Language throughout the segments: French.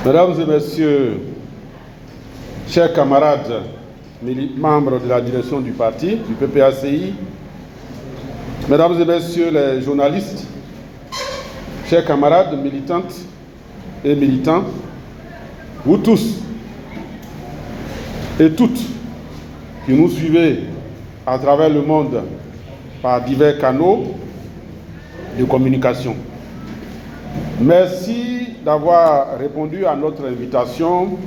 Mesdames et messieurs, chers camarades, membres de la direction du parti, du PPACI, mesdames et messieurs les journalistes, chers camarades militantes et militants, vous tous et toutes qui nous suivez à travers le monde par divers canaux de communication. Merci d'avoir répondu à notre invitation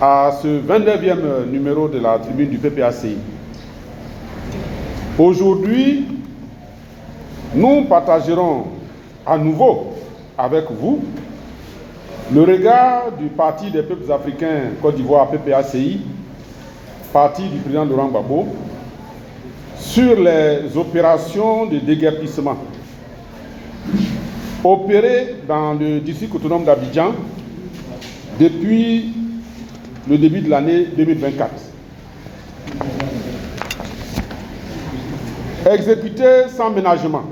à ce 29e numéro de la tribune du PPACI. Aujourd'hui, nous partagerons à nouveau avec vous le regard du Parti des peuples africains Côte d'Ivoire PPACI, parti du président Laurent Gbagbo, sur les opérations de déguerpissement opérées dans le district autonome d'Abidjan depuis le début de l'année 2024. Exécutées sans ménagement,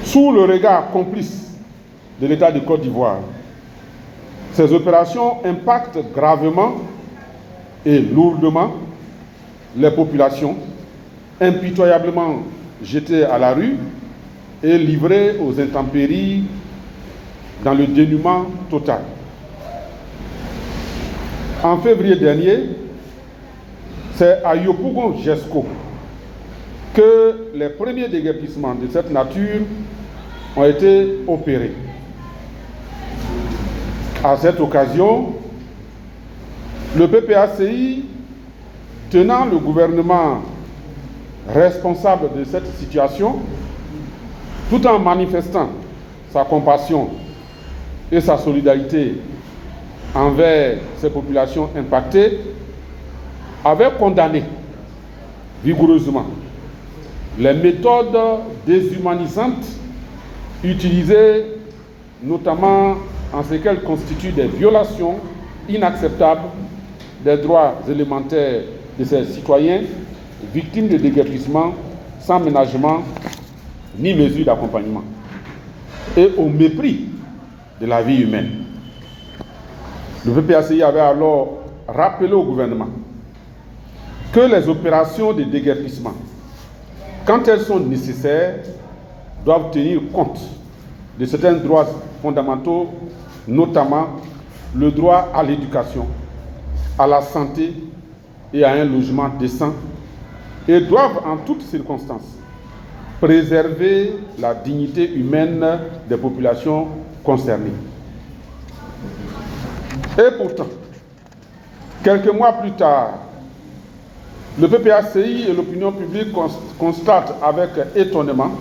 sous le regard complice de l'État de Côte d'Ivoire, ces opérations impactent gravement et lourdement les populations, impitoyablement jetées à la rue et livrées aux intempéries dans le dénuement total. En février dernier, c'est à Yopougon-Jesco que les premiers déguerpissements de cette nature ont été opérés. À cette occasion, le PPACI, tenant le gouvernement responsable de cette situation, tout en manifestant sa compassion et sa solidarité envers ces populations impactées, avait condamné vigoureusement les méthodes déshumanisantes utilisées, notamment en ce qu'elles constituent des violations inacceptables des droits élémentaires de ces citoyens victimes de déguerpissement sans ménagement ni mesure d'accompagnement, et au mépris de la vie humaine. Le PPACI avait alors rappelé au gouvernement que les opérations de déguerpissement, quand elles sont nécessaires, doivent tenir compte de certains droits fondamentaux, notamment le droit à l'éducation, à la santé et à un logement décent, et doivent en toutes circonstances préserver la dignité humaine des populations concernées. Et pourtant, quelques mois plus tard, le PPACI et l'opinion publique constatent avec étonnement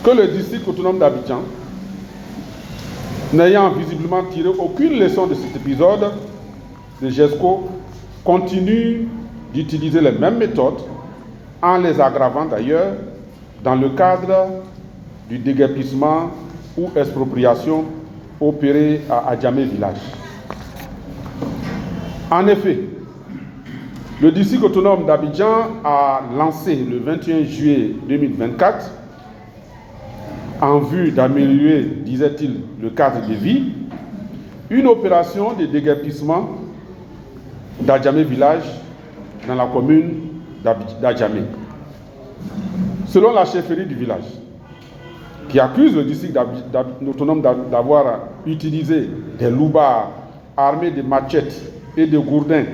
que le district autonome d'Abidjan, n'ayant visiblement tiré aucune leçon de cet épisode de Jesco, continue d'utiliser les mêmes méthodes, en les aggravant d'ailleurs, dans le cadre du déguerpissement ou expropriation opérée à Adjamé village. En effet, le district autonome d'Abidjan a lancé le 21 juillet 2024, en vue d'améliorer, disait-il, le cadre de vie, une opération de déguerpissement d'Adjamé village dans la commune d'Adjamé. Selon la chefferie du village, qui accuse le district autonome d'avoir utilisé des loupards armés de machettes et de gourdins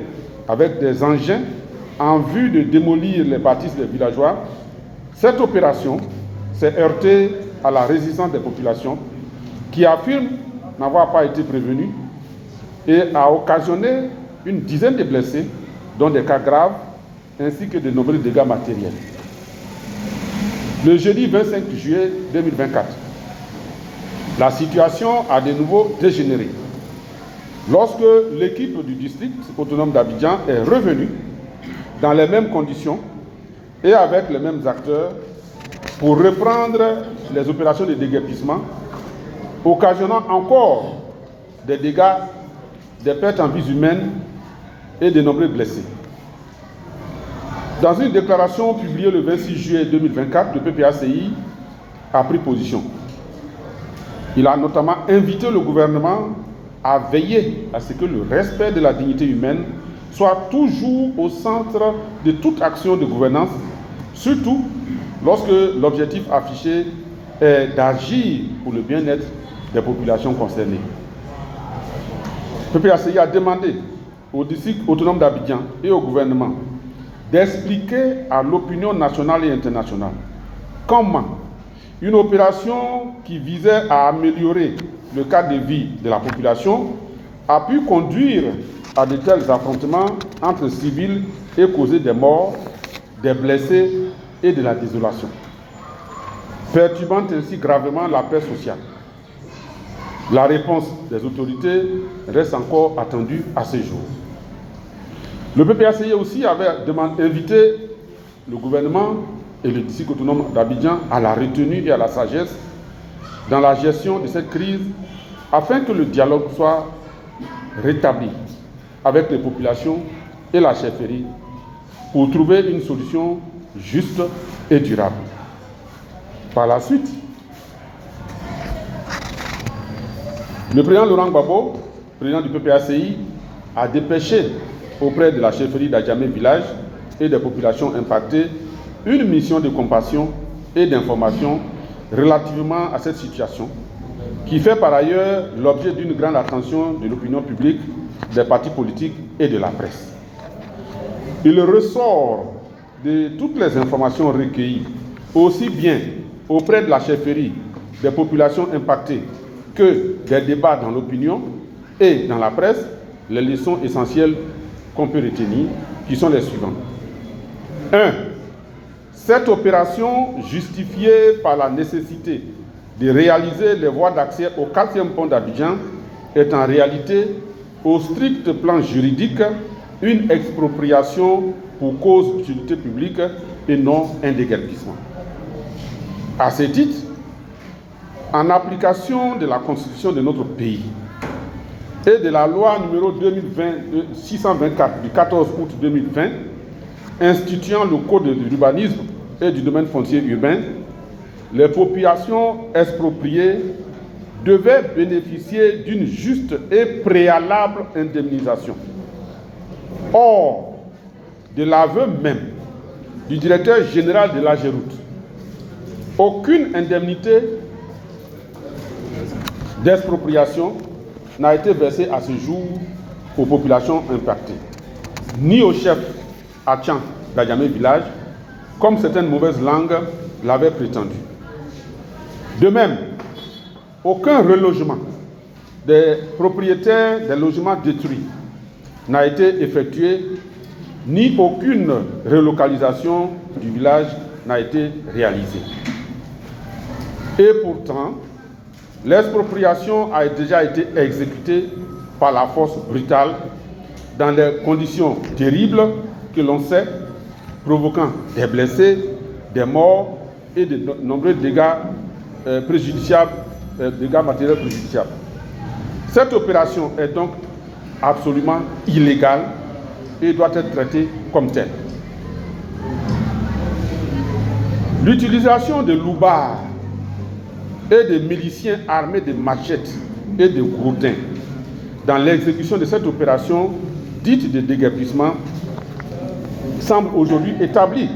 avec des engins en vue de démolir les bâtisses des villageois, cette opération s'est heurtée à la résistance des populations qui affirment n'avoir pas été prévenues et a occasionné une dizaine de blessés, dont des cas graves, ainsi que de nombreux dégâts matériels. Le jeudi 25 juillet 2024, la situation a de nouveau dégénéré lorsque l'équipe du district autonome d'Abidjan est revenue dans les mêmes conditions et avec les mêmes acteurs pour reprendre les opérations de déguerpissement, occasionnant encore des dégâts, des pertes en vies humaines et de nombreux blessés. Dans une déclaration publiée le 26 juillet 2024, le PPACI a pris position. Il a notamment invité le gouvernement à veiller à ce que le respect de la dignité humaine soit toujours au centre de toute action de gouvernance, surtout lorsque l'objectif affiché est d'agir pour le bien-être des populations concernées. Le PPACI a demandé au district autonome d'Abidjan et au gouvernement d'expliquer à l'opinion nationale et internationale comment une opération qui visait à améliorer le cadre de vie de la population a pu conduire à de tels affrontements entre civils et causer des morts, des blessés et de la désolation, perturbant ainsi gravement la paix sociale. La réponse des autorités reste encore attendue à ce jour. Le PPACI aussi avait invité le gouvernement et le district autonome d'Abidjan à la retenue et à la sagesse dans la gestion de cette crise afin que le dialogue soit rétabli avec les populations et la chefferie pour trouver une solution juste et durable. Par la suite, le président Laurent Gbagbo, président du PPACI, a dépêché auprès de la chefferie d'Adjamé Village et des populations impactées une mission de compassion et d'information relativement à cette situation, qui fait par ailleurs l'objet d'une grande attention de l'opinion publique, des partis politiques et de la presse. Il ressort de toutes les informations recueillies, aussi bien auprès de la chefferie, des populations impactées, que des débats dans l'opinion et dans la presse, les leçons essentielles qu'on peut retenir, qui sont les suivantes. 1. Cette opération, justifiée par la nécessité de réaliser les voies d'accès au 4e pont d'Abidjan, est en réalité, au strict plan juridique, une expropriation pour cause d'utilité publique et non un déguerpissement. À ce titre, en application de la Constitution de notre pays et de la loi numéro 624 du 14 août 2020, instituant le Code de l'urbanisme et du domaine foncier urbain, les populations expropriées devaient bénéficier d'une juste et préalable indemnisation. Or, de l'aveu même du directeur général de l'AGEROUTE, aucune indemnité d'expropriation n'a été versée à ce jour aux populations impactées, ni au chef Achan d'Adjamé Village, comme certaines mauvaises langues l'avaient prétendu. De même, aucun relogement des propriétaires des logements détruits n'a été effectué, ni aucune relocalisation du village n'a été réalisée. Et pourtant, l'expropriation a déjà été exécutée par la force brutale dans des conditions terribles que l'on sait, provoquant des blessés, des morts et de nombreux dégâts préjudiciables, dégâts matériels préjudiciables. Cette opération est donc absolument illégale et doit être traitée comme telle. L'utilisation de loubards et des miliciens armés de machettes et de gourdins dans l'exécution de cette opération dite de déguerpissement semble aujourd'hui établie,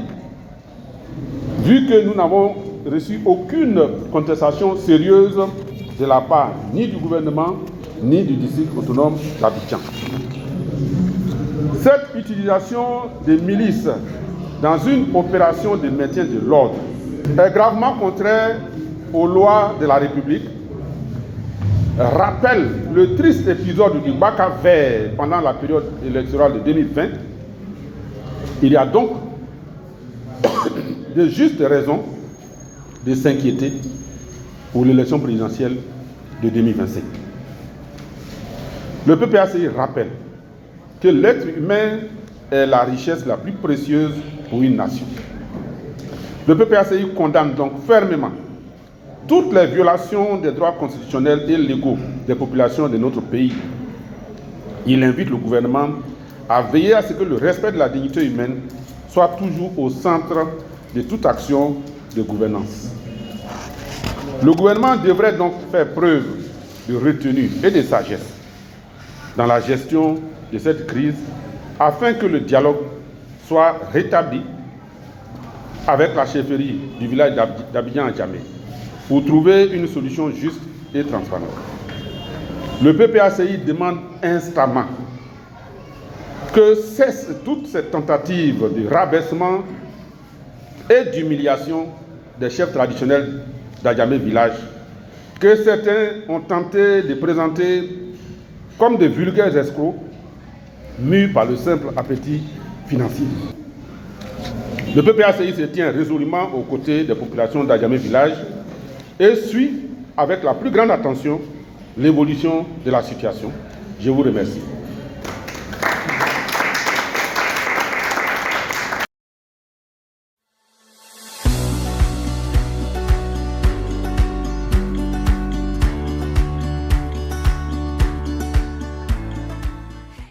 vu que nous n'avons reçu aucune contestation sérieuse de la part ni du gouvernement ni du district autonome d'Abidjan. Cette utilisation des milices dans une opération de maintien de l'ordre est gravement contraire aux lois de la République, rappelle le triste épisode du Baka Vert pendant la période électorale de 2020. Il y a donc de justes raisons de s'inquiéter pour l'élection présidentielle de 2025. Le PPACI rappelle que l'être humain est la richesse la plus précieuse pour une nation. Le PPACI condamne donc fermement toutes les violations des droits constitutionnels et légaux des populations de notre pays. Il invite le gouvernement à veiller à ce que le respect de la dignité humaine soit toujours au centre de toute action de gouvernance. Le gouvernement devrait donc faire preuve de retenue et de sagesse dans la gestion de cette crise afin que le dialogue soit rétabli avec la chefferie du village d'Abidjan-Adjamé pour trouver une solution juste et transparente. Le PPACI demande instamment que cessent toutes ces tentatives de rabaissement et d'humiliation des chefs traditionnels d'Adjamé village, que certains ont tenté de présenter comme de vulgaires escrocs, mus par le simple appétit financier. Le PPACI se tient résolument aux côtés des populations d'Adjamé village et suit avec la plus grande attention l'évolution de la situation. Je vous remercie.